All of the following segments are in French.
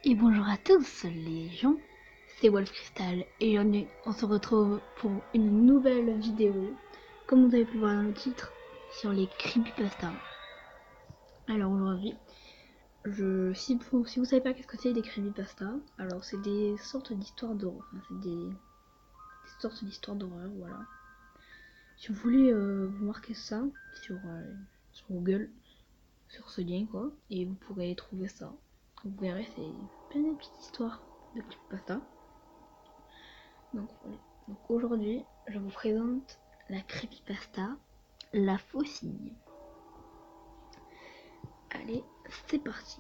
Et bonjour à tous les gens, c'est Wolf Crystal et aujourd'hui on se retrouve pour une nouvelle vidéo, comme vous avez pu voir dans le titre, sur les creepypasta. Alors aujourd'hui, si vous savez pas qu'est-ce que c'est des creepypasta, alors c'est des sortes d'histoires d'horreur, c'est des sortes d'histoires d'horreur, voilà. Si vous voulez vous marquer ça sur Google, sur ce lien quoi, et vous pourrez trouver ça. Vous verrez, c'est plein de petites histoires de creepypasta. Donc aujourd'hui, je vous présente la creepypasta, la faucille. Allez, c'est parti.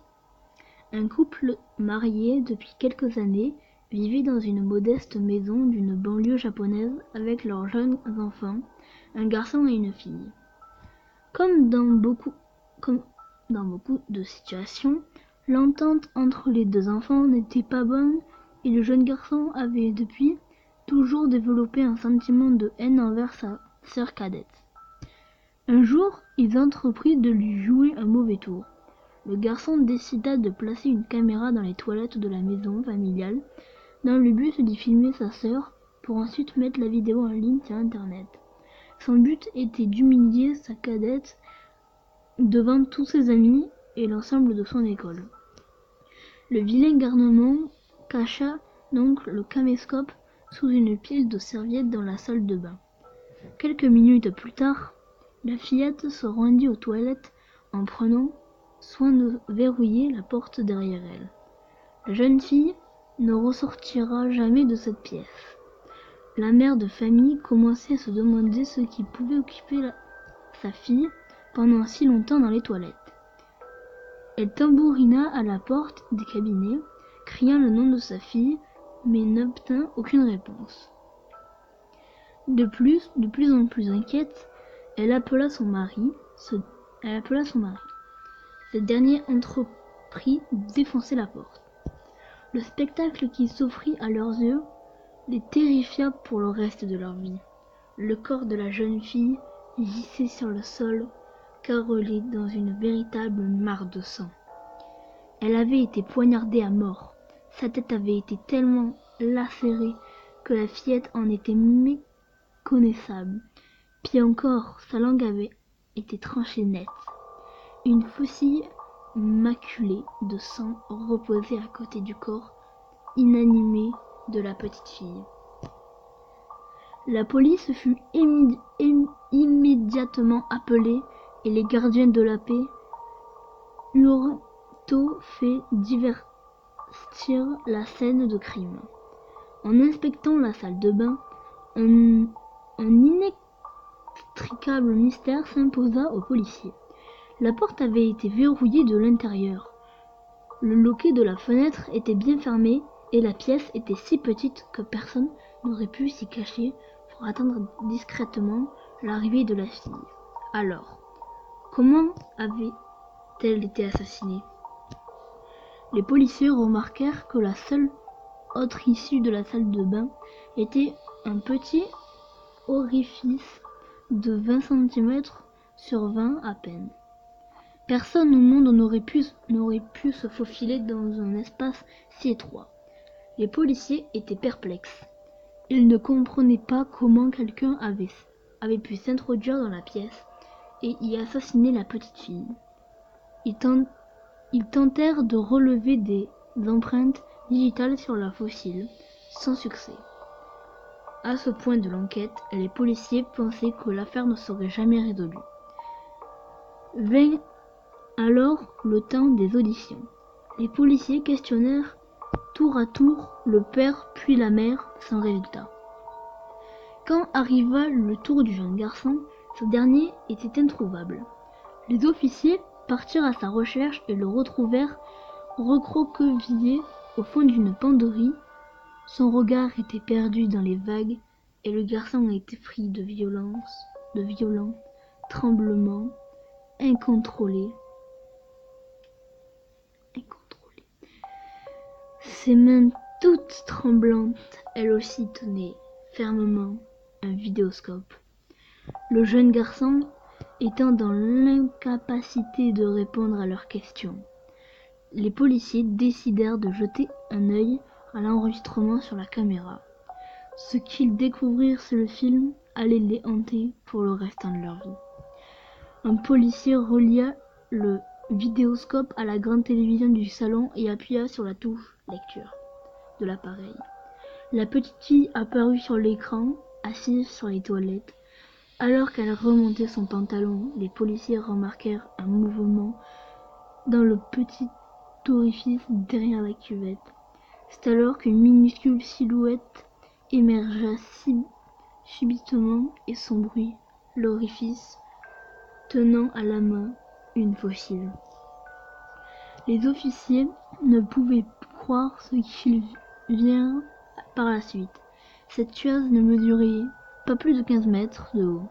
Un couple marié depuis quelques années vivait dans une modeste maison d'une banlieue japonaise avec leurs jeunes enfants, un garçon et une fille. Comme dans beaucoup de situations, l'entente entre les deux enfants n'était pas bonne et le jeune garçon avait depuis toujours développé un sentiment de haine envers sa sœur cadette. Un jour, ils entreprirent de lui jouer un mauvais tour. Le garçon décida de placer une caméra dans les toilettes de la maison familiale dans le but d'y filmer sa sœur pour ensuite mettre la vidéo en ligne sur internet. Son but était d'humilier sa cadette devant tous ses amis et l'ensemble de son école. Le vilain garnement cacha donc le caméscope sous une pile de serviettes dans la salle de bain. Quelques minutes plus tard, la fillette se rendit aux toilettes en prenant soin de verrouiller la porte derrière elle. La jeune fille ne ressortira jamais de cette pièce. La mère de famille commençait à se demander ce qui pouvait occuper sa fille pendant si longtemps dans les toilettes. Elle tambourina à la porte des cabinets, criant le nom de sa fille, mais n'obtint aucune réponse. De plus en plus inquiète, elle appela son mari. Ce dernier entreprit de défoncer la porte. Le spectacle qui s'offrit à leurs yeux les terrifia pour le reste de leur vie. Le corps de la jeune fille gissait sur le sol, carrelé dans une véritable mare de sang. Elle avait été poignardée à mort. Sa tête avait été tellement lacérée que la fillette en était méconnaissable. Puis encore, sa langue avait été tranchée net. Une faucille maculée de sang reposait à côté du corps inanimé de la petite fille. La police fut immédiatement appelée et les gardiens de la paix eurent tôt fait divertir la scène de crime. En inspectant la salle de bain, un inextricable mystère s'imposa aux policiers. La porte avait été verrouillée de l'intérieur. Le loquet de la fenêtre était bien fermé et la pièce était si petite que personne n'aurait pu s'y cacher pour attendre discrètement l'arrivée de la fille. Alors, comment avait-elle été assassinée ? Les policiers remarquèrent que la seule autre issue de la salle de bain était un petit orifice de 20 cm sur 20 à peine. Personne au monde n'aurait pu se faufiler dans un espace si étroit. Les policiers étaient perplexes. Ils ne comprenaient pas comment quelqu'un avait pu s'introduire dans la pièce et y assassiner la petite fille. Ils tentèrent de relever des empreintes digitales sur la faucille, sans succès. À ce point de l'enquête, les policiers pensaient que l'affaire ne serait jamais résolue. Vint alors le temps des auditions. Les policiers questionnèrent tour à tour le père puis la mère, sans résultat. Quand arriva le tour du jeune garçon, ce dernier était introuvable. Les officiers partirent à sa recherche et le retrouvèrent recroquevillé au fond d'une penderie. Son regard était perdu dans les vagues et le garçon était pris de violents tremblements incontrôlés. Ses mains toutes tremblantes, elles aussi tenaient fermement un vidéoscope. Le jeune garçon étant dans l'incapacité de répondre à leurs questions. les policiers décidèrent de jeter un œil à l'enregistrement sur la caméra. Ce qu'ils découvrirent sur le film allait les hanter pour le restant de leur vie. Un policier relia le vidéoscope à la grande télévision du salon et appuya sur la touche lecture de l'appareil. La petite fille apparut sur l'écran, assise sur les toilettes. Alors qu'elle remontait son pantalon, les policiers remarquèrent un mouvement dans le petit orifice derrière la cuvette. C'est alors qu'une minuscule silhouette émergea subitement et s'ouvrit l'orifice, tenant à la main une faucille. Les officiers ne pouvaient croire ce qu'ils virent par la suite. Cette tueuse ne mesurait pas plus de 15 mètres de haut.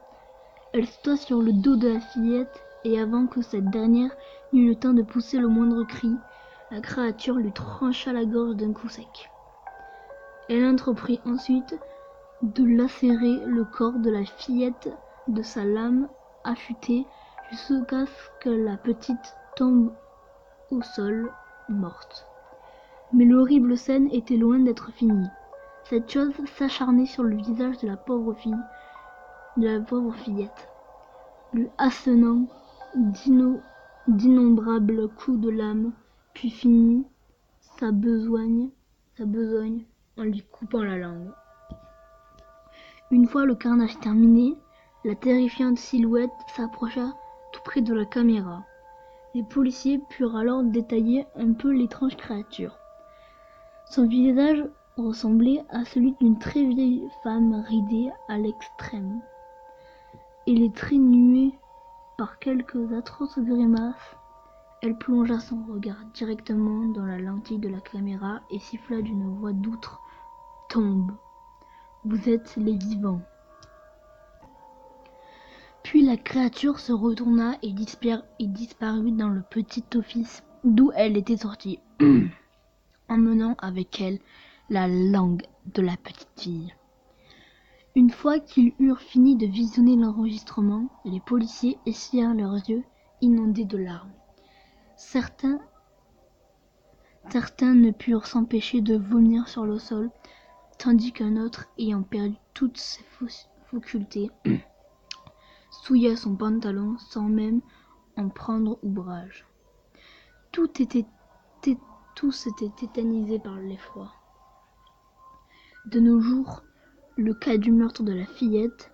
Elle sauta sur le dos de la fillette et avant que cette dernière n'eût le temps de pousser le moindre cri, la créature lui trancha la gorge d'un coup sec. Elle entreprit ensuite de lacérer le corps de la fillette de sa lame affûtée jusqu'à ce que la petite tombe au sol, morte. Mais l'horrible scène était loin d'être finie. Cette chose s'acharnait sur le visage de la pauvre fillette, lui assénant d'innombrables coups de lame, puis finit sa besogne en lui coupant la langue. Une fois le carnage terminé, la terrifiante silhouette s'approcha tout près de la caméra. Les policiers purent alors détailler un peu l'étrange créature. Son visage ressemblait à celui d'une très vieille femme ridée à l'extrême, et les traits nués par quelques atroces grimaces. Elle plongea son regard directement dans la lentille de la caméra et siffla d'une voix d'outre. « Tombe, vous êtes les vivants. » Puis la créature se retourna et disparut dans le petit office d'où elle était sortie, emmenant avec elle la langue de la petite fille. Une fois qu'ils eurent fini de visionner l'enregistrement, les policiers essuyèrent leurs yeux inondés de larmes. Certains ne purent s'empêcher de vomir sur le sol, tandis qu'un autre, ayant perdu toutes ses facultés, souilla son pantalon sans même en prendre ouvrage. Tous étaient tétanisés par l'effroi. De nos jours, le cas du meurtre de la fillette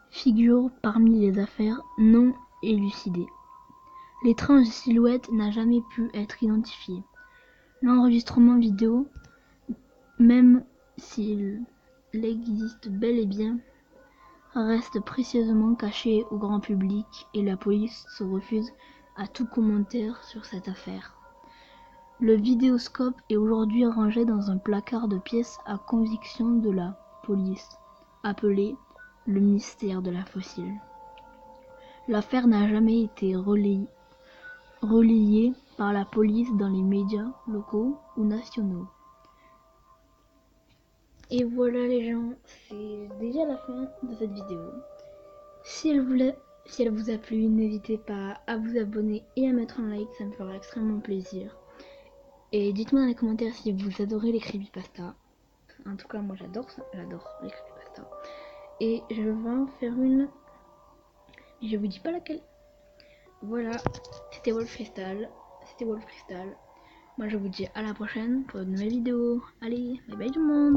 figure parmi les affaires non élucidées. L'étrange silhouette n'a jamais pu être identifiée. L'enregistrement vidéo, même s'il existe bel et bien, reste précieusement caché au grand public et la police se refuse à tout commentaire sur cette affaire. Le vidéoscope est aujourd'hui rangé dans un placard de pièces à conviction de la police, appelé le mystère de la fossile. L'affaire n'a jamais été relayée par la police dans les médias locaux ou nationaux. Et voilà les gens, c'est déjà la fin de cette vidéo. Si elle vous a plu, n'hésitez pas à vous abonner et à mettre un like, ça me fera extrêmement plaisir. Et dites-moi dans les commentaires si vous adorez les creepypasta. En tout cas, moi j'adore ça, j'adore les creepypasta. Et je vais en faire une, mais je vous dis pas laquelle. Voilà, c'était Wolf Crystal. Moi je vous dis à la prochaine pour une nouvelle vidéo. Allez, bye bye tout le monde.